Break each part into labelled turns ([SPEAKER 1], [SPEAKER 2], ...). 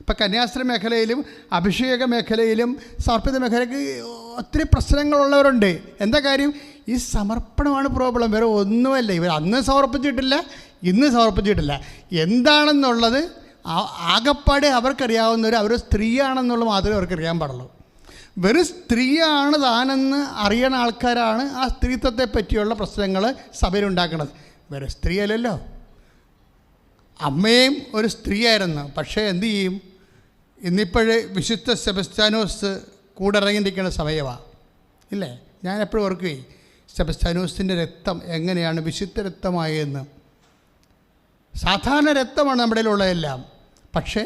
[SPEAKER 1] ഇപ്പം കന്യാസ്ത്രീ മേഖലയിലും അഭിഷേക മേഖലയിലും സമർപ്പിത മേഖലയ്ക്ക് ഒത്തിരി പ്രശ്നങ്ങളുള്ളവരുണ്ട്. എന്താ കാര്യം? ഈ സമർപ്പണമാണ് പ്രോബ്ലം, വേറെ ഒന്നുമല്ല. ഇവർ അന്ന് സമർപ്പിച്ചിട്ടില്ല, ഇന്ന് സമർപ്പിച്ചിട്ടില്ല. എന്താണെന്നുള്ളത് ആകപ്പാടെ അവർക്കറിയാവുന്നവർ അവർ സ്ത്രീയാണെന്നുള്ളത് മാത്രമേ അവർക്കറിയാൻ പാടുള്ളൂ. വെറും സ്ത്രീയാണ് താനെന്ന് അറിയണ ആൾക്കാരാണ് ആ സ്ത്രീത്വത്തെ പറ്റിയുള്ള പ്രശ്നങ്ങൾ സഭയിലുണ്ടാക്കുന്നത്. വേറെ സ്ത്രീയല്ലല്ലോ. അമ്മയും ഒരു സ്ത്രീയായിരുന്നു. പക്ഷേ എന്തു ചെയ്യും? ഇന്നിപ്പോഴേ വിശുദ്ധ സെബസ്ത്യാനോസ് കൂടെ ഇറങ്ങിയിരിക്കുന്ന സമയമാണ് ഇല്ലേ? ഞാൻ എപ്പോഴും ഓർക്കുകയും സെബസ്ത്യാനോസിൻ്റെ രക്തം എങ്ങനെയാണ് വിശുദ്ധ രക്തമായതെന്ന്. സാധാരണ രക്തമാണ് നമ്മുടെ ഉള്ളതെല്ലാം, പക്ഷേ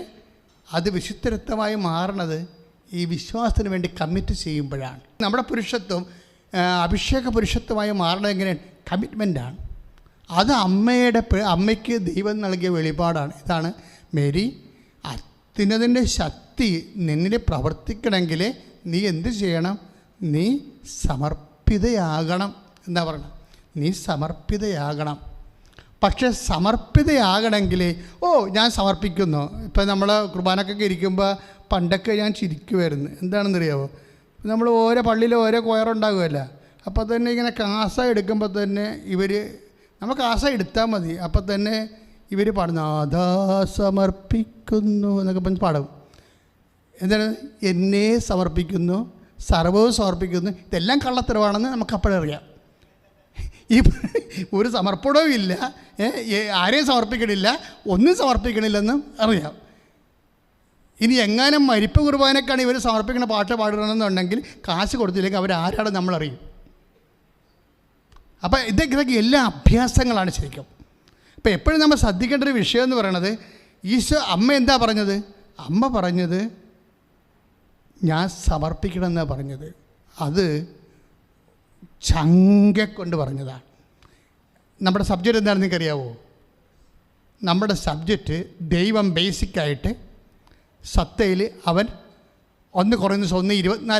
[SPEAKER 1] അത് വിശുദ്ധ രക്തമായി മാറണത് ഈ വിശ്വാസത്തിന് വേണ്ടി കമ്മിറ്റ് ചെയ്യുമ്പോഴാണ്. നമ്മുടെ പുരുഷത്വം അഭിഷേക പുരുഷത്വമായി മാറണത് എങ്ങനെയാണ്? കമ്മിറ്റ്മെൻറ്റാണ്. അത് അമ്മയ്ക്ക് ദൈവം നൽകിയ വെളിപാടാണ്. ഇതാണ് മേരി, അത്യുന്നതിൻ്റെ ശക്തി നിന്നിൽ പ്രവർത്തിക്കണമെങ്കിൽ നീ എന്ത് ചെയ്യണം? നീ സമർപ്പിതയാകണം എന്താ പറയണത്? നീ സമർപ്പിതയാകണം. പക്ഷെ സമർപ്പിതയാകണമെങ്കിൽ ഞാൻ സമർപ്പിക്കുന്നു. ഇപ്പം നമ്മൾ കുർബാനക്കൊക്കെ ഇരിക്കുമ്പോൾ പണ്ടൊക്കെ ഞാൻ ചിരിക്കുമായിരുന്നു. എന്താണെന്നറിയാമോ? നമ്മൾ ഓരോ പള്ളിയിൽ ഓരോ കൊയറുണ്ടാകുമല്ലോ. അപ്പോൾ തന്നെ ഇങ്ങനെ കാസ എടുക്കുമ്പോൾ തന്നെ നമ്മൾ കാസ എടുത്താൽ മതി, അപ്പം തന്നെ ഇവർ പാടുന്നു അതാ സമർപ്പിക്കുന്നു എന്നൊക്കെ പറഞ്ഞ് പാടും. എന്താണ്? എന്നെ സമർപ്പിക്കുന്നു, സർവ്വവും സമർപ്പിക്കുന്നു. ഇതെല്ലാം കള്ളത്തരവാണെന്ന് നമുക്കപ്പോഴറിയാം. ഈ ഒരു സമർപ്പണവും ഇല്ല, ആരെയും സമർപ്പിക്കണില്ല, ഒന്നും സമർപ്പിക്കണില്ലെന്നും അറിയാം. ഇനി എങ്ങാനും മരിപ്പ് കുർബാനക്കാണ് ഇവർ സമർപ്പിക്കുന്ന പാട്ട് പാടണമെന്നുണ്ടെങ്കിൽ കാശ് കൊടുത്തില്ലെങ്കിൽ അവരാരാണ് നമ്മളറിയും. അപ്പോൾ ഇതൊക്കെ എല്ലാ അഭ്യാസങ്ങളാണ് ശരിക്കും. അപ്പോൾ എപ്പോഴും നമ്മൾ ശ്രദ്ധിക്കേണ്ട ഒരു വിഷയം എന്ന് പറയണത്, അമ്മ എന്താ പറഞ്ഞത്? അമ്മ പറഞ്ഞത് ഞാൻ സമർപ്പിക്കണമെന്നാണ് പറഞ്ഞത്. അത് ചങ്കക്കൊണ്ട് പറഞ്ഞതാണ്. നമ്മുടെ സബ്ജക്റ്റ് എന്താണെന്ന് നിങ്ങൾക്കറിയാവോ? നമ്മുടെ സബ്ജക്റ്റ് ദൈവം ബേസിക്കായിട്ട് സത്തയിൽ അവൻ 1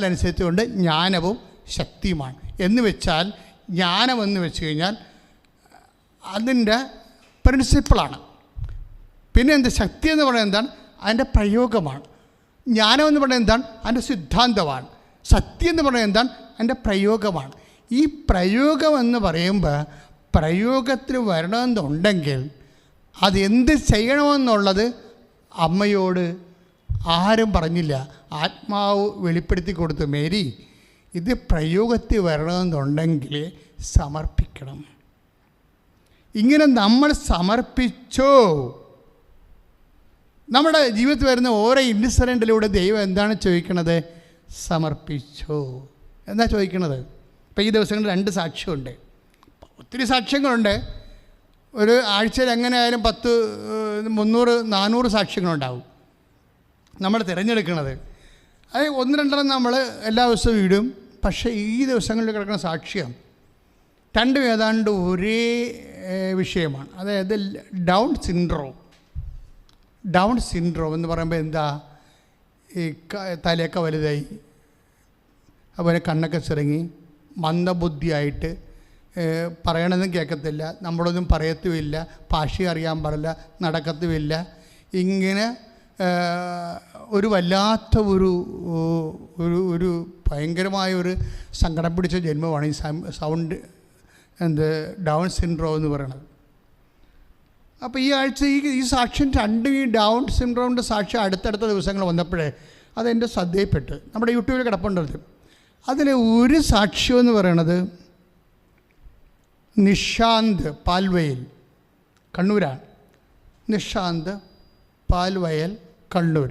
[SPEAKER 1] അനുസരിച്ച് കൊണ്ട് ജ്ഞാനവും ശക്തിയുമാണ്. എന്ന് വെച്ചാൽ ജ്ഞാനമെന്ന് വെച്ച് കഴിഞ്ഞാൽ അതിൻ്റെ പ്രിൻസിപ്പിളാണ്. പിന്നെ എന്ത്? ശക്തി എന്ന് പറയുന്നത് എന്താണ്? അതിൻ്റെ പ്രയോഗമാണ്. ജ്ഞാനം എന്ന് പറയുന്നത് എന്താണ്? അതിൻ്റെ സിദ്ധാന്തമാണ്. സത്യം എന്ന് പറയുന്നത് എന്താണ്? അതിൻ്റെ പ്രയോഗമാണ്. ഈ പ്രയോഗം എന്ന് പറയുമ്പോൾ പ്രയോഗത്തിൽ വരണമെന്നുണ്ടെങ്കിൽ അതെന്ത് ചെയ്യണമെന്നുള്ളത് അമ്മയോട് ആരും പറഞ്ഞില്ല. ആത്മാവ് വെളിപ്പെടുത്തി കൊടുത്തു, മേരി ഇത് പ്രയോഗത്തിൽ വരണമെന്നുണ്ടെങ്കിൽ സമർപ്പിക്കണം. ഇങ്ങനെ നമ്മൾ സമർപ്പിച്ചോ, നമ്മുടെ ജീവിതത്തിൽ വരുന്ന ഓരോ ഇൻസിഡൻറ്റിലൂടെ ദൈവം എന്താണ് ചോദിക്കണത്? സമർപ്പിച്ചോ എന്താ ചോദിക്കണത്? ഇപ്പോൾ ഈ ദിവസങ്ങളിൽ 2 സാക്ഷ്യമുണ്ട്. ഒത്തിരി സാക്ഷ്യങ്ങളുണ്ട്. ഒരു ആഴ്ചയിൽ എങ്ങനെയായാലും 10, 300, 400 സാക്ഷ്യങ്ങളുണ്ടാവും നമ്മൾ തിരഞ്ഞെടുക്കുന്നത്. അത് 1-2 നമ്മൾ എല്ലാ ദിവസവും ഇടും. പക്ഷേ ഈ ദിവസങ്ങളിൽ കിടക്കുന്ന സാക്ഷ്യം 2 ഏതാണ്ട് ഒരേ വിഷയമാണ്. അതായത് ഡൗൺ സിൻഡ്രോം എന്ന് പറയുമ്പോൾ എന്താ? ഈ തലയൊക്കെ വലുതായി, അതുപോലെ കണ്ണൊക്കെ ചിറങ്ങി, മന്ദബുദ്ധിയായിട്ട്, പറയണതും കേൾക്കത്തില്ല, നമ്മളൊന്നും പറയത്തുമില്ല, ഭാഷ അറിയാൻ പാടില്ല, നടക്കത്തുമില്ല. ഇങ്ങനെ ഒരു വല്ലാത്ത ഒരു ഭയങ്കരമായ സങ്കടം പിടിച്ച ജന്മമാണ് ഈ ഡൗൺ സിൻഡ്രോം എന്ന് പറയുന്നത്. അപ്പോൾ ഈ ആഴ്ച ഈ സാക്ഷ്യം 2 ഈ ഡൗൺ സിൻഡ്രോമിൻ്റെ സാക്ഷ്യം അടുത്തടുത്ത ദിവസങ്ങൾ വന്നപ്പോഴേ അതെൻ്റെ ശ്രദ്ധയിൽപ്പെട്ട്. നമ്മുടെ യൂട്യൂബിൽ കിടപ്പുണ്ടത്. അതിൽ ഒരു സാക്ഷ്യം എന്ന് പറയണത് നിഷാന്ത് പാൽവയൽ, കണ്ണൂരാണ്. നിഷാന്ത് പാൽവയൽ, കണ്ണൂർ.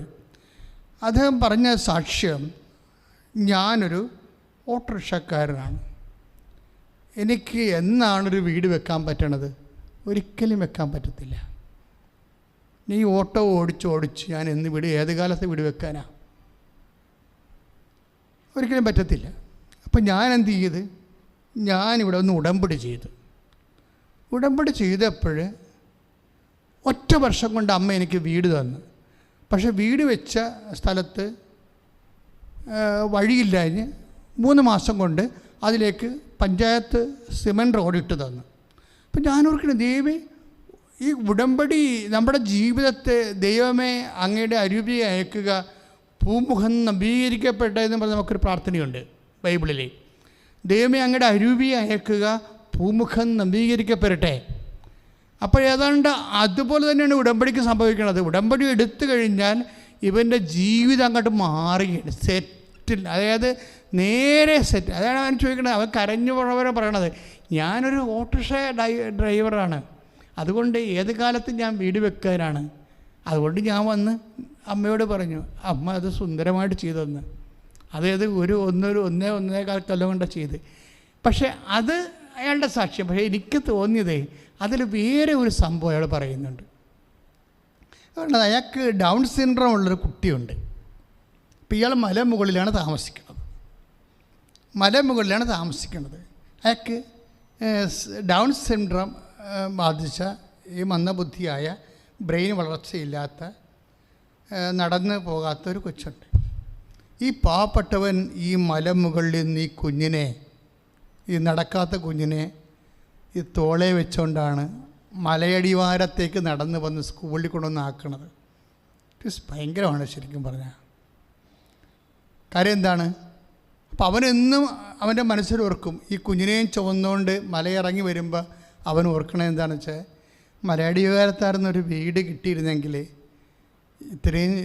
[SPEAKER 1] അദ്ദേഹം പറഞ്ഞ സാക്ഷ്യം, ഞാനൊരു ഓട്ടോറിക്ഷക്കാരനാണ്, എനിക്ക് എന്നാണൊരു വീട് വെക്കാൻ പറ്റണത്? ഒരിക്കലും വെക്കാൻ പറ്റത്തില്ല. നീ ഓട്ടോ ഓടിച്ച് ഞാൻ ഏത് കാലത്ത് വീട് വെക്കാനാ? ഒരിക്കലും പറ്റത്തില്ല. അപ്പം ഞാൻ എന്ത് ചെയ്ത്? ഞാനിവിടെ ഒന്ന് ഉടമ്പടി ചെയ്തപ്പോൾ 1 വർഷം കൊണ്ട് അമ്മ എനിക്ക് വീട് തന്നു. പക്ഷേ വീട് വെച്ച സ്ഥലത്ത് വഴിയില്ലാഞ്ഞ് 3 മാസം കൊണ്ട് അതിലേക്ക് പഞ്ചായത്ത് സിമൻറ്റ് റോഡ് ഇട്ട് തന്നു. അപ്പം ഞാൻ ഓർക്കണം, ദൈവമേ ഈ ഉടമ്പടി നമ്മുടെ ജീവിതത്തെ ദൈവമേ അങ്ങയുടെ അരൂപി അയക്കുക, പൂമുഖം നവീകരിക്കപ്പെട്ടതെന്ന് പറഞ്ഞ് നമുക്കൊരു പ്രാർത്ഥനയുണ്ട് ബൈബിളിൽ. ദൈവമേ അങ്ങയുടെ അരൂപി അയക്കുക, പൂമുഖം നവീകരിക്കപ്പെടട്ടെ. അപ്പോൾ ഏതാണ്ട് അതുപോലെ തന്നെയാണ് ഉടമ്പടിക്ക് സംഭവിക്കുന്നത്. ഉടമ്പടി എടുത്തു കഴിഞ്ഞാൽ ഇവൻ്റെ ജീവിതം അങ്ങോട്ട് മാറുകയാണ്, സെറ്റിൽ, അതായത് നേരെ സെറ്റ്. അതാണ് അവൻ ചോദിക്കുന്നത്. അവൻ കരഞ്ഞു പോണവരെ പറയണത്, ഞാനൊരു ഓട്ടോറിക്ഷ ഡ്രൈവറാണ്, അതുകൊണ്ട് ഏത് കാലത്തും ഞാൻ വീട് വെക്കാനാണ്. അതുകൊണ്ട് ഞാൻ വന്ന് അമ്മയോട് പറഞ്ഞു, അമ്മ അത് സുന്ദരമായിട്ട് ചെയ്തെന്ന്. അതായത് ഒന്നേകാൽ കൊല്ലം കൊണ്ടാണ് ചെയ്ത്. പക്ഷേ അത് അയാളുടെ സാക്ഷ്യം. പക്ഷേ എനിക്ക് തോന്നിയത് അതിൽ വേറെ ഒരു സംഭവം അയാൾ പറയുന്നുണ്ട്. അതുകൊണ്ട് അയാൾക്ക് ഡൗൺ സിൻഡ്രോം ഉള്ളൊരു കുട്ടിയുണ്ട്. അപ്പോൾ ഇയാൾ മലമുകളിലാണ് താമസിക്കുന്നത്. അയാൾക്ക് ഡൗൺ സിൻഡ്രോം ബാധിച്ച ഈ മന്ദബുദ്ധിയായ, ബ്രെയിൻ വളർച്ചയില്ലാത്ത, നടന്നു പോകാത്തൊരു കൊച്ചുണ്ട്. ഈ പാവപ്പെട്ടവൻ ഈ മലമുകളിൽ നിന്ന് ഈ നടക്കാത്ത കുഞ്ഞിനെ ഈ തോളെ വെച്ചുകൊണ്ടാണ് മലയടിവാരത്തേക്ക് നടന്ന് വന്ന് സ്കൂളിൽ കൊണ്ടുവന്ന് ആക്കണത്. ഭയങ്കരമാണ് ശരിക്കും പറഞ്ഞാൽ. കാര്യം എന്താണ്? അപ്പം അവനെന്നും അവൻ്റെ മനസ്സിൽ ഓർക്കും, ഈ കുഞ്ഞിനെയും ചുവന്നുകൊണ്ട് മലയിറങ്ങി വരുമ്പോൾ അവൻ ഓർക്കണത് എന്താണെന്ന് വെച്ചാൽ, മലയടിവാരത്തായിരുന്നൊരു വീട് കിട്ടിയിരുന്നെങ്കിൽ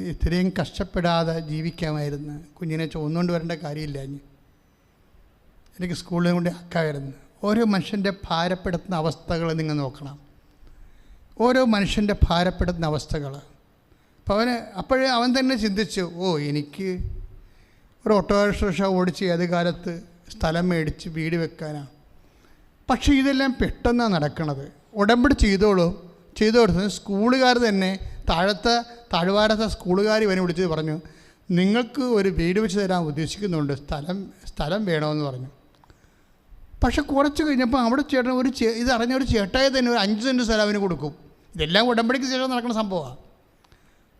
[SPEAKER 1] ഇത്രയും കഷ്ടപ്പെടാതെ ജീവിക്കാമായിരുന്നു. കുഞ്ഞിനെ ചുവന്നുകൊണ്ട് വരേണ്ട കാര്യമില്ല, എനിക്ക് സ്കൂളിൽ കൊണ്ട് ആക്കാമായിരുന്നു. ഓരോ മനുഷ്യൻ്റെ ഭാരപ്പെടുത്തുന്ന അവസ്ഥകൾ നിങ്ങൾ നോക്കണം. ഓരോ മനുഷ്യൻ്റെ ഭാരപ്പെടുത്തുന്ന അവസ്ഥകൾ. അപ്പോൾ അപ്പോഴേ അവൻ തന്നെ ചിന്തിച്ചു, എനിക്ക് ഒരു ഓട്ടോറിക്ഷ ഓടിച്ച് ഏത് കാലത്ത് സ്ഥലം മേടിച്ച് വീട് വെക്കാനാണ്. പക്ഷേ ഇതെല്ലാം പെട്ടെന്നാണ് നടക്കണത്. ഉടമ്പടി ചെയ്തു കൊടുത്തത് സ്കൂളുകാർ തന്നെ, താഴ്വാരത്തെ സ്കൂളുകാർ ഇവനെ വിളിച്ച് പറഞ്ഞു, നിങ്ങൾക്ക് ഒരു വീട് വെച്ച് തരാൻ ഉദ്ദേശിക്കുന്നുണ്ട്, സ്ഥലം വേണമെന്ന് പറഞ്ഞു. പക്ഷെ കുറച്ച് കഴിഞ്ഞപ്പോൾ അവിടെ ഇതറിഞ്ഞ ഒരു ചേട്ടായി തന്നെ ഒരു 5 സെൻറ്റ് സ്ഥലം അവന് കൊടുക്കും. ഇതെല്ലാം ഉടമ്പടിക്ക് ശേഷം നടക്കുന്ന സംഭവമാണ്.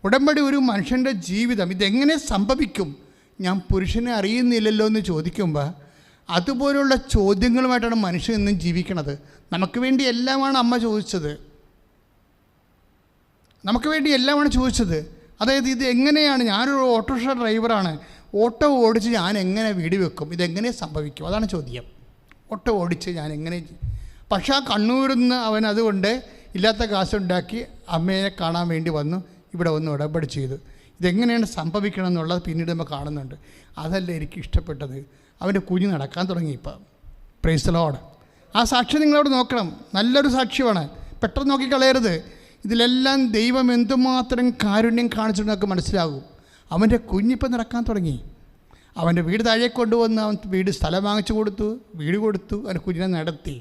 [SPEAKER 1] ഉടമ്പടി ഒരു മനുഷ്യൻ്റെ ജീവിതം ഇതെങ്ങനെ സംഭവിക്കും, ഞാൻ പുരുഷനെ അറിയുന്നില്ലല്ലോ എന്ന് ചോദിക്കുമ്പോൾ അതുപോലുള്ള ചോദ്യങ്ങളുമായിട്ടാണ് മനുഷ്യൻ ഇന്നും ജീവിക്കണത്. നമുക്ക് വേണ്ടി എല്ലാമാണ് അമ്മ ചോദിച്ചത്, അതായത് ഇത് എങ്ങനെയാണ്, ഞാനൊരു ഓട്ടോറിക്ഷ ഡ്രൈവറാണ്, ഓട്ടോ ഓടിച്ച് ഞാൻ എങ്ങനെ വീട് വെക്കും, ഇതെങ്ങനെ സംഭവിക്കും, അതാണ് ചോദ്യം. ഓട്ടോ ഓടിച്ച് ഞാൻ എങ്ങനെ. പക്ഷേ ആ കണ്ണൂരിന്ന് അവൻ അതുകൊണ്ട് ഇല്ലാത്ത കാശുണ്ടാക്കി അമ്മയെ കാണാൻ വേണ്ടി ഇവിടെ വന്ന് ഉടമ്പടി ചെയ്തു. ഇതെങ്ങനെയാണ് സംഭവിക്കണം എന്നുള്ളത് പിന്നീട് നമ്മൾ കാണുന്നുണ്ട്. അതല്ല എനിക്ക് ഇഷ്ടപ്പെട്ടത്, അവൻ്റെ കുഞ്ഞ് നടക്കാൻ തുടങ്ങി. ഇപ്പം പ്രൈസ് ദി ലോർഡ്. ആ സാക്ഷ്യം നിങ്ങളവിടെ നോക്കണം, നല്ലൊരു സാക്ഷ്യമാണ്, പെട്ടെന്ന് നോക്കിക്കളയരുത്. ഇതിലെല്ലാം ദൈവം എന്തുമാത്രം കാരുണ്യം കാണിച്ചിട്ടുണ്ടെന്നൊക്കെ മനസ്സിലാകും. അവൻ്റെ കുഞ്ഞിപ്പം നടക്കാൻ തുടങ്ങി. അവൻ്റെ വീട് താഴെ കൊണ്ടുവന്ന് അവൻ സ്ഥലം വാങ്ങിച്ചു കൊടുത്തു, വീട് കൊടുത്തു, അവൻ്റെ കുഞ്ഞിനെ നടത്തി.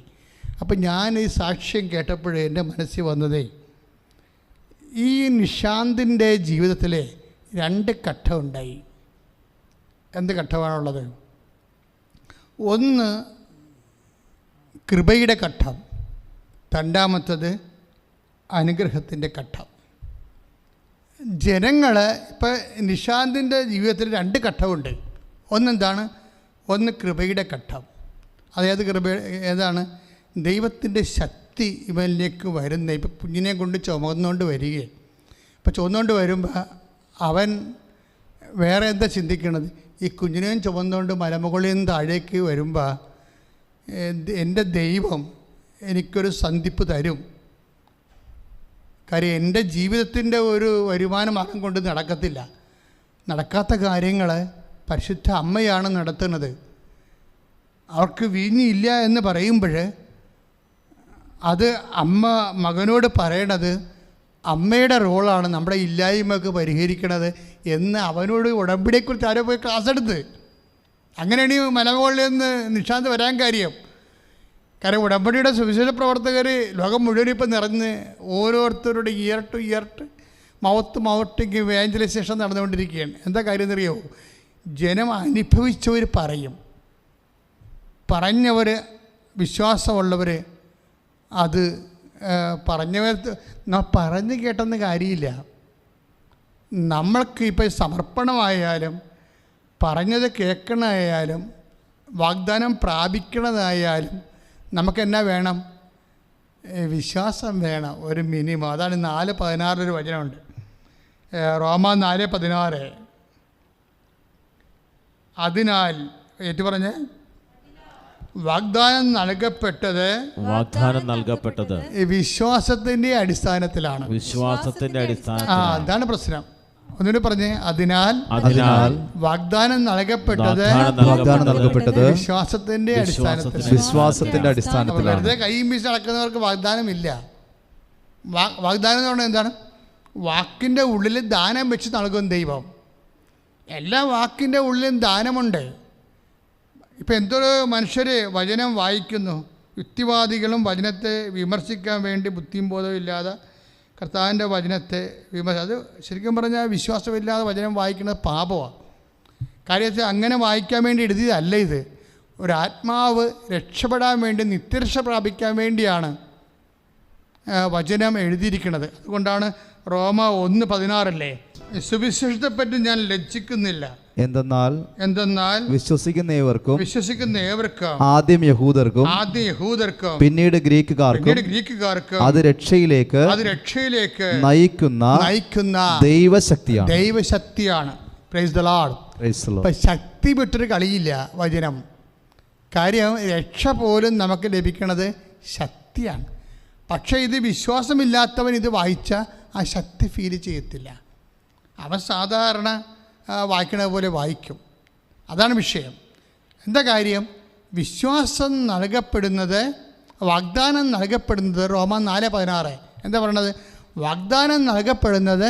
[SPEAKER 1] അപ്പം ഞാൻ ഈ സാക്ഷ്യം കേട്ടപ്പോഴേ എൻ്റെ മനസ്സിൽ വന്നതേ, ഈ നിശാന്തിൻ്റെ ജീവിതത്തിലെ 2 ഘട്ടം ഉണ്ടായി. എന്ത് ഘട്ടമാണുള്ളത്? ഒന്ന് കൃപയുടെ ഘട്ടം, രണ്ടാമത്തത് അനുഗ്രഹത്തിൻ്റെ ഘട്ടം. ജനങ്ങൾ ഇപ്പം നിശാന്തിൻ്റെ ജീവിതത്തിൽ 2 ഘട്ടമുണ്ട്. ഒന്ന് കൃപയുടെ ഘട്ടം. അതായത് ഏതാണ്? ദൈവത്തിൻ്റെ ശക്തി ഇവനിലേക്ക് വരുന്ന. ഇപ്പം കുഞ്ഞിനെ കൊണ്ട് ചുമന്നുകൊണ്ട് വരികയും, ഇപ്പം ചുമന്നുകൊണ്ട് വരുമ്പോൾ അവൻ വേറെ എന്താ ചിന്തിക്കണത്? ഈ കുഞ്ഞിനെയും ചുമന്നുകൊണ്ട് മലമുകളിൽ നിന്ന് താഴേക്ക് വരുമ്പോൾ എൻ്റെ ദൈവം എനിക്കൊരു സന്ധിപ്പ് തരും. കാര്യം എൻ്റെ ജീവിതത്തിൻ്റെ ഒരു വരുമാന മാർഗം കൊണ്ട് നടക്കാത്ത കാര്യങ്ങൾ പരിശുദ്ധ അമ്മയാണ് നടത്തുന്നത്. അവർക്ക് വീഞ്ഞില്ല എന്ന് പറയുമ്പോൾ അത് അമ്മ മകനോട് പറയണത് അമ്മയുടെ റോളാണ് നമ്മുടെ ഇല്ലായ്മയൊക്കെ പരിഹരിക്കണത് എന്ന് അവനോട് ഉടമ്പടിയെക്കുറിച്ച് ആരോ പോയി ക്ലാസ് എടുത്ത്. അങ്ങനെയാണ് ഈ മലമുകളിൽ നിന്ന് നിശാന്ത് വരാൻ കാര്യം. ഉടമ്പടിയുടെ സുവിശേഷ പ്രവർത്തകർ ലോകം മുഴുവൻ ഇപ്പം നിറഞ്ഞ് ഓരോരുത്തരുടെ year two year mouth evangelisation നടന്നുകൊണ്ടിരിക്കുകയാണ്. എന്താ കാര്യം എന്നറിയോ? ജനം അനുഭവിച്ചവർ പറയും, പറഞ്ഞവർ വിശ്വാസമുള്ളവർ അത് പറഞ്ഞു കേട്ടെന്ന് കാര്യമില്ല. നമ്മൾക്ക് ഇപ്പോൾ സമർപ്പണമായാലും പറഞ്ഞത് കേൾക്കണമായാലും വാഗ്ദാനം പ്രാപിക്കണതായാലും നമുക്കെന്നാ വേണം? വിശ്വാസം വേണം ഒരു മിനിമം. അതാണ് 4:16 വചനമുണ്ട്, റോമ 4:16. അതിനാൽ ഏറ്റു പറഞ്ഞ് വാഗ്ദാനം നൽകപ്പെട്ടത് വിശ്വാസത്തിന്റെ അടിസ്ഥാനത്തിലാണ്. അതാണ് പ്രശ്നം. ഒന്നുകൂടി പറഞ്ഞേ, അതിനാൽ വാഗ്ദാനം നൽകപ്പെട്ടത് വിശ്വാസത്തിന്റെ അടിസ്ഥാനത്തിൽ. വെറുതെ കൈയും വീശി നടക്കുന്നവർക്ക് വാഗ്ദാനമില്ല. വാഗ്ദാനം എന്ന് പറഞ്ഞാൽ എന്താണ്? വാക്കിൻ്റെ ഉള്ളിൽ ദാനം വെച്ച് നൽകും ദൈവം. എല്ലാ വാക്കിൻ്റെ ഉള്ളിലും ദാനമുണ്ട്. ഇപ്പം എന്തൊരു മനുഷ്യർ വചനം വായിക്കുന്നു, യുക്തിവാദികളും വചനത്തെ വിമർശിക്കാൻ വേണ്ടി ബുദ്ധിയും ബോധവും ഇല്ലാതെ കർത്താവിൻ്റെ വചനത്തെ അത് ശരിക്കും പറഞ്ഞാൽ വിശ്വാസമില്ലാതെ വചനം വായിക്കുന്നത് പാപമാണ്. കാര്യത്തിൽ അങ്ങനെ വായിക്കാൻ വേണ്ടി എഴുതിയതല്ല ഇത്. ഒരാത്മാവ് രക്ഷപ്പെടാൻ വേണ്ടി, നിത്യരക്ഷ പ്രാപിക്കാൻ വേണ്ടിയാണ് വചനം എഴുതിയിരിക്കുന്നത്. അതുകൊണ്ടാണ് റോമ 1:16 സുവിശേഷത്തെപ്പറ്റി ഞാൻ ലജ്ജിക്കുന്നില്ല, എന്തെന്നാൽ വിശ്വസിക്കുന്ന ഏവർക്കും ആദ്യം യഹൂദർക്കും പിന്നീട് ഗ്രീക്കുകാർക്കും അത് രക്ഷയിലേക്ക് നയിക്കുന്ന ദൈവശക്തിയാണ്. Praise the lord. ശക്തി വിട്ടൊരു കളിയില്ല വചനം. കാര്യം രക്ഷ പോലും നമുക്ക് ലഭിക്കുന്നത് ശക്തിയാണ്. പക്ഷേ ഇത് വിശ്വാസമില്ലാത്തവൻ ഇത് വായിച്ച ആ ശക്തി ഫീൽ ചെയ്യത്തില്ല. അവൻ സാധാരണ വായിക്കണ പോലെ വായിക്കും. അതാണ് വിഷയം. എന്താ കാര്യം? വിശ്വാസം നൽകപ്പെടുന്നത്, വാഗ്ദാനം നൽകപ്പെടുന്നത് റോമ 4:16 എന്താ പറയണത്? വാഗ്ദാനം നൽകപ്പെടുന്നത്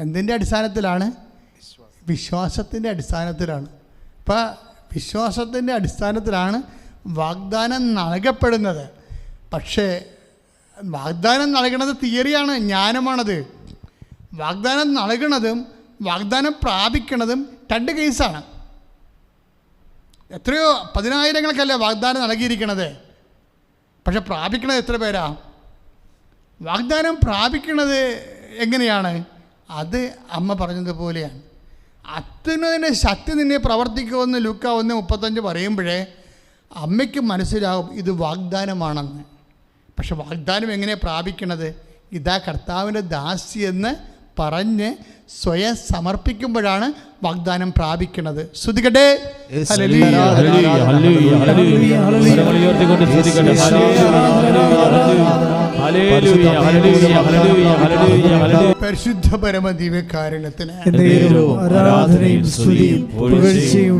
[SPEAKER 1] എന്തിൻ്റെ അടിസ്ഥാനത്തിലാണ്? വിശ്വാസത്തിൻ്റെ അടിസ്ഥാനത്തിലാണ്. ഇപ്പം വിശ്വാസത്തിൻ്റെ അടിസ്ഥാനത്തിലാണ് വാഗ്ദാനം നൽകപ്പെടുന്നത്. പക്ഷേ വാഗ്ദാനം നൽകണത് തിയറിയാണ്, ജ്ഞാനമാണത്. വാഗ്ദാനം നൽകണതും വാഗ്ദാനം പ്രാപിക്കണതും 2 കേസാണ്. എത്രയോ 10,000-കണക്കല്ലേ വാഗ്ദാനം നൽകിയിരിക്കണത്. പക്ഷെ പ്രാപിക്കണത് എത്ര പേരാ? വാഗ്ദാനം പ്രാപിക്കണത് എങ്ങനെയാണ്? അത് അമ്മ പറഞ്ഞതുപോലെയാണ്. അത്യുന്നതിൻ്റെ ശക്തി നിന്നെ പ്രവർത്തിക്കുമെന്ന് ലൂക്ക 1:35 പറയുമ്പോഴേ അമ്മയ്ക്ക് മനസ്സിലാവും ഇത് വാഗ്ദാനമാണെന്ന്. പക്ഷെ വാഗ്ദാനം എങ്ങനെ പ്രാപിക്കണത്? ഇതാ കർത്താവിൻ്റെ ദാസിയെന്ന് പറഞ്ഞ് സ്വയം സമർപ്പിക്കുമ്പോഴാണ് വാഗ്ദാനം പ്രാപിക്കുന്നത്. ശ്രുതികട്ടെ. പരിശുദ്ധ പരമദിവ്യകാരുണ്യത്തിന്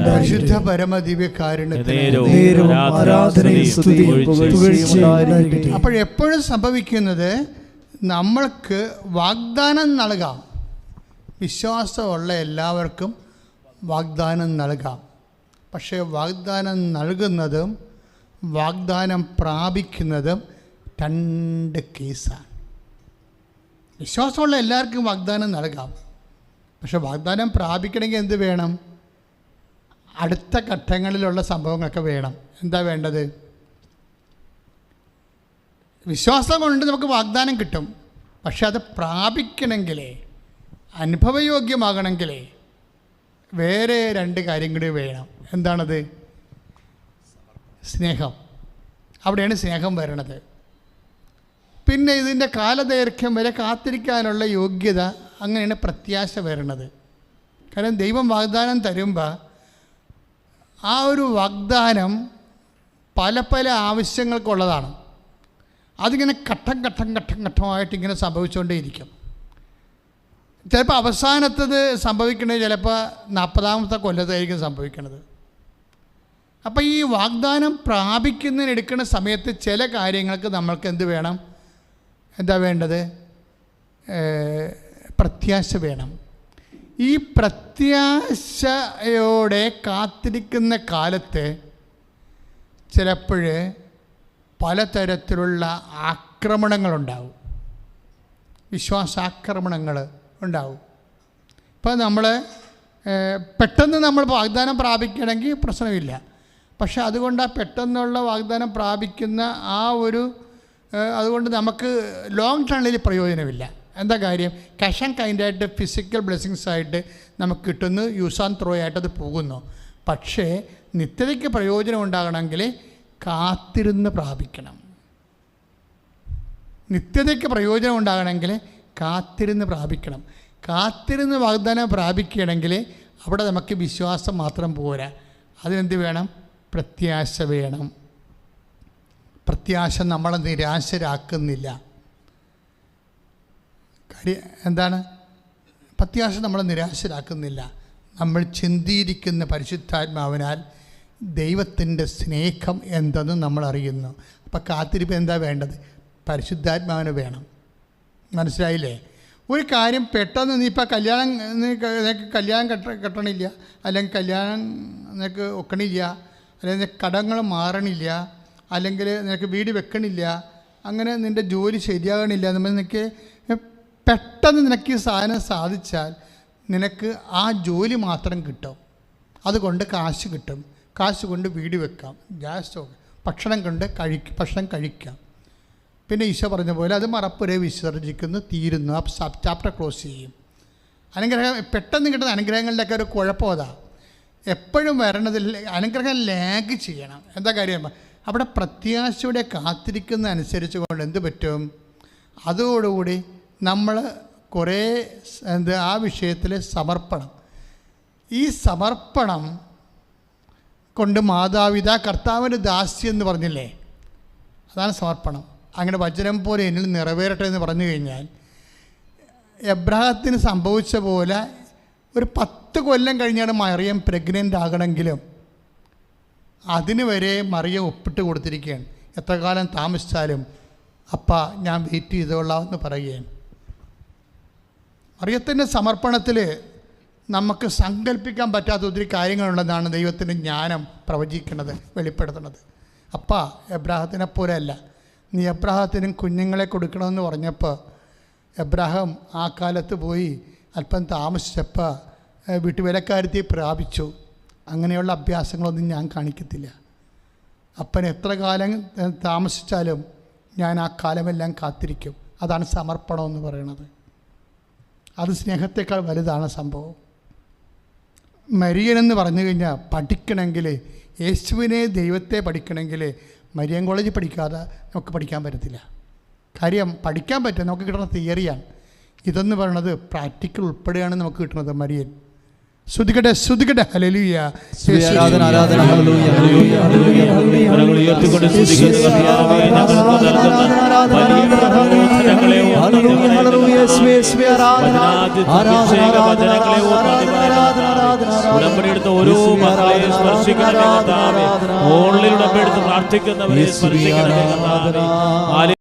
[SPEAKER 1] പരിശുദ്ധ പരമദിവ്യകാരുണ്യത്തിന്. അപ്പോഴെപ്പോഴും സംഭവിക്കുന്നത് നമ്മൾക്ക് വാഗ്ദാനം നൽകാം. വിശ്വാസമുള്ള എല്ലാവർക്കും വാഗ്ദാനം നൽകാം. പക്ഷേ വാഗ്ദാനം നൽകുന്നതും വാഗ്ദാനം പ്രാപിക്കുന്നതും 2 കേസാണ്. വിശ്വാസമുള്ള എല്ലാവർക്കും വാഗ്ദാനം നൽകാം. പക്ഷെ വാഗ്ദാനം പ്രാപിക്കണമെങ്കിൽ എന്ത് വേണം? അടുത്ത ഘട്ടങ്ങളിലുള്ള സംഭവങ്ങളൊക്കെ വേണം. എന്താ വേണ്ടത്? വിശ്വാസം കൊണ്ട് നമുക്ക് വാഗ്ദാനം കിട്ടും. പക്ഷെ അത് പ്രാപിക്കണമെങ്കിലേ, അനുഭവയോഗ്യമാകണമെങ്കിലേ വേറെ 2 കാര്യം കൂടി വേണം. എന്താണത്? സ്നേഹം. അവിടെയാണ് സ്നേഹം വരണത്. പിന്നെ ഇതിൻ്റെ കാലദൈർഘ്യം വരെ കാത്തിരിക്കാനുള്ള യോഗ്യത, അങ്ങനെയാണ് പ്രത്യാശ വരണത്. കാരണം ദൈവം വാഗ്ദാനം തരുമ്പോൾ ആ ഒരു വാഗ്ദാനം പല പല ആവശ്യങ്ങൾക്കുള്ളതാണ്. അതിങ്ങനെ ഘട്ടമായിട്ട് ഇങ്ങനെ സംഭവിച്ചുകൊണ്ടേയിരിക്കും. ചിലപ്പോൾ അവസാനത്തത് സംഭവിക്കണത് ചിലപ്പോൾ 40ാമത്തെ കൊല്ലത്തായിരിക്കും സംഭവിക്കണത്. അപ്പോൾ ഈ വാഗ്ദാനം പ്രാപിക്കുന്നതിന് എടുക്കുന്ന സമയത്ത് ചില കാര്യങ്ങൾക്ക് നമ്മൾക്ക് എന്ത് വേണം? എന്താ വേണ്ടത്? പ്രത്യാശ വേണം. ഈ പ്രത്യാശയോടെ കാത്തിരിക്കുന്ന കാലത്ത് ചിലപ്പോൾ പലതരത്തിലുള്ള ആക്രമണങ്ങളുണ്ടാവും, വിശ്വാസാക്രമണങ്ങൾ ഉണ്ടാവും. ഇപ്പോൾ നമ്മൾ പെട്ടെന്ന് നമ്മൾ വാഗ്ദാനം പ്രാപിക്കണമെങ്കിൽ പ്രശ്നമില്ല. പക്ഷെ അതുകൊണ്ട് ആ പെട്ടെന്നുള്ള വാഗ്ദാനം പ്രാപിക്കുന്ന ആ ഒരു അതുകൊണ്ട് നമുക്ക് ലോങ് ടേണിൽ പ്രയോജനമില്ല. എന്താ കാര്യം? ക്യാഷ് ആൻഡ് കൈൻഡായിട്ട് ഫിസിക്കൽ ബ്ലെസ്സിങ്സ് ആയിട്ട് നമുക്ക് കിട്ടുന്നു, യൂസ് ആൻഡ് ത്രോ ആയിട്ടത് പോകുന്നു. പക്ഷേ നിത്യതയ്ക്ക് പ്രയോജനം ഉണ്ടാകണമെങ്കിൽ കാത്തിരുന്ന് പ്രാപിക്കണം. നിത്യതയ്ക്ക് പ്രയോജനം ഉണ്ടാകണമെങ്കിൽ കാത്തിരുന്ന് പ്രാപിക്കണം. കാത്തിരുന്ന് വാഗ്ദാനം പ്രാപിക്കുകയാണെങ്കിൽ അവിടെ നമുക്ക് വിശ്വാസം മാത്രം പോരാ, അതിനെന്ത് വേണം? പ്രത്യാശ വേണം. പ്രത്യാശ നമ്മളെ നിരാശരാക്കുന്നില്ല. കാര്യം എന്താണ്? പ്രത്യാശ നമ്മളെ നിരാശരാക്കുന്നില്ല. നമ്മൾ ചിന്തിയിരിക്കുന്ന പരിശുദ്ധാത്മാവിനാൽ ദൈവത്തിൻ്റെ സ്നേഹം എന്തെന്ന് നമ്മൾ അറിയുന്നു. അപ്പം കാത്തിരിപ്പ് എന്താ വേണ്ടത്? പരിശുദ്ധാത്മാവിന് വേണം. മനസ്സിലായില്ലേ? ഒരു കാര്യം പെട്ടെന്ന് നീ ഇപ്പം നിനക്ക് കല്യാണം കെട്ടണില്ല, അല്ലെങ്കിൽ കല്യാണം നിനക്ക് ഒക്കണില്ല, അല്ലെങ്കിൽ കടങ്ങൾ മാറണില്ല, അല്ലെങ്കിൽ നിനക്ക് വീട് വെക്കണില്ല, അങ്ങനെ നിൻ്റെ ജോലി ശരിയാകണില്ല എന്ന് നിനക്ക് പെട്ടെന്ന് നിനക്ക് ഈ സാധനം സാധിച്ചാൽ നിനക്ക് ആ ജോലി മാത്രം കിട്ടും. അതുകൊണ്ട് കാശ് കിട്ടും. കാശ് കൊണ്ട് വീട് വെക്കാം, ഗ്യാസ് ഭക്ഷണം കഴിക്കാം. പിന്നെ ഈശോ പറഞ്ഞ പോലെ അത് മറപ്പുരെ വിസർജിക്കുന്നു, തീരുന്നു. ആ ചാപ്റ്റർ ക്ലോസ് ചെയ്യും. പെട്ടെന്ന് കിട്ടുന്ന അനുഗ്രഹങ്ങളിലൊക്കെ ഒരു കുഴപ്പം അതാ, എപ്പോഴും വരണതിൽ അനുഗ്രഹം ലാഗ് ചെയ്യണം. എന്താ കാര്യം? അവിടെ പ്രത്യാശയോടെ കാത്തിരിക്കുന്ന അനുസരിച്ച് കൊണ്ട് എന്ത് പറ്റും? അതോടുകൂടി നമ്മൾ കുറേ ആ വിഷയത്തിൽ സമർപ്പണം. ഈ സമർപ്പണം കൊണ്ട് മാതാപിതാ കർത്താവിൻ്റെ ദാസ്യം എന്ന് പറഞ്ഞില്ലേ, അതാണ് സമർപ്പണം. അങ്ങനെ വചനം പോലെ എന്നിൽ നിറവേറട്ടെ എന്ന് പറഞ്ഞു കഴിഞ്ഞാൽ എബ്രാഹത്തിന് സംഭവിച്ച പോലെ ഒരു 10 കൊല്ലം കഴിഞ്ഞാണ് മറിയം പ്രഗ്നൻ്റ് ആകണമെങ്കിലും അതിന് വരെ മറിയം ഒപ്പിട്ട് കൊടുത്തിരിക്കുകയാണ്. എത്ര കാലം താമസിച്ചാലും അപ്പാ ഞാൻ വെയിറ്റ് ചെയ്തോളാം എന്ന് പറയുകയാണ്. മറിയത്തിൻ്റെ സമർപ്പണത്തിൽ നമുക്ക് സങ്കല്പിക്കാൻ പറ്റാത്ത ഒത്തിരി കാര്യങ്ങളുണ്ടെന്നാണ് ദൈവത്തിൻ്റെ ജ്ഞാനം പ്രവചിക്കുന്നത്, വെളിപ്പെടുത്തുന്നത്. അപ്പാ എബ്രാഹത്തിനെ പോലെയല്ല, നീ എബ്രാഹത്തിനും കുഞ്ഞുങ്ങളെ കൊടുക്കണമെന്ന് പറഞ്ഞപ്പോൾ എബ്രാഹാം ആ കാലത്ത് പോയി അല്പം താമസിച്ചപ്പോൾ വീട്ടുവേലക്കാരത്തെ പ്രാപിച്ചു. അങ്ങനെയുള്ള അഭ്യാസങ്ങളൊന്നും ഞാൻ കാണിക്കത്തില്ല. അപ്പൻ എത്ര കാലം താമസിച്ചാലും ഞാൻ ആ കാലമെല്ലാം കാത്തിരിക്കും. അതാണ് സമർപ്പണം എന്ന് പറയുന്നത്. അത് സ്നേഹത്തേക്കാൾ വലുതാണ് സംഭവം. മരിയനെന്ന് പറഞ്ഞു കഴിഞ്ഞാൽ പഠിക്കണമെങ്കിൽ, യേശുവിനെ ദൈവത്തെ പഠിക്കണമെങ്കിൽ മരിയൻ കോളേജിൽ പഠിക്കാതെ നമുക്ക് പഠിക്കാൻ പറ്റത്തില്ല. കാര്യം പഠിക്കാൻ പറ്റും, നമുക്ക് കിട്ടുന്ന തിയറിയാണ്. ഇതെന്ന് പറയുന്നത് പ്രാക്ടിക്കൽ ഉൾപ്പെടെയാണ് നമുക്ക് കിട്ടുന്നത്. മരിയൻ സ്തുതിക്കട്ടെ, സ്തുതിക്കട്ടെ, ഹല്ലേലൂയ.
[SPEAKER 2] ഉടമ്പടിയെടുത്ത ഓരോ മക്കളെയും സ്പർശിക്കണമേ കർത്താവേ. ഓൺലൈൻ ഉടമ്പടിയെടുത്ത് പ്രാർത്ഥിക്കുന്നവരെ സ്പർശിക്കണമേ കർത്താവേ.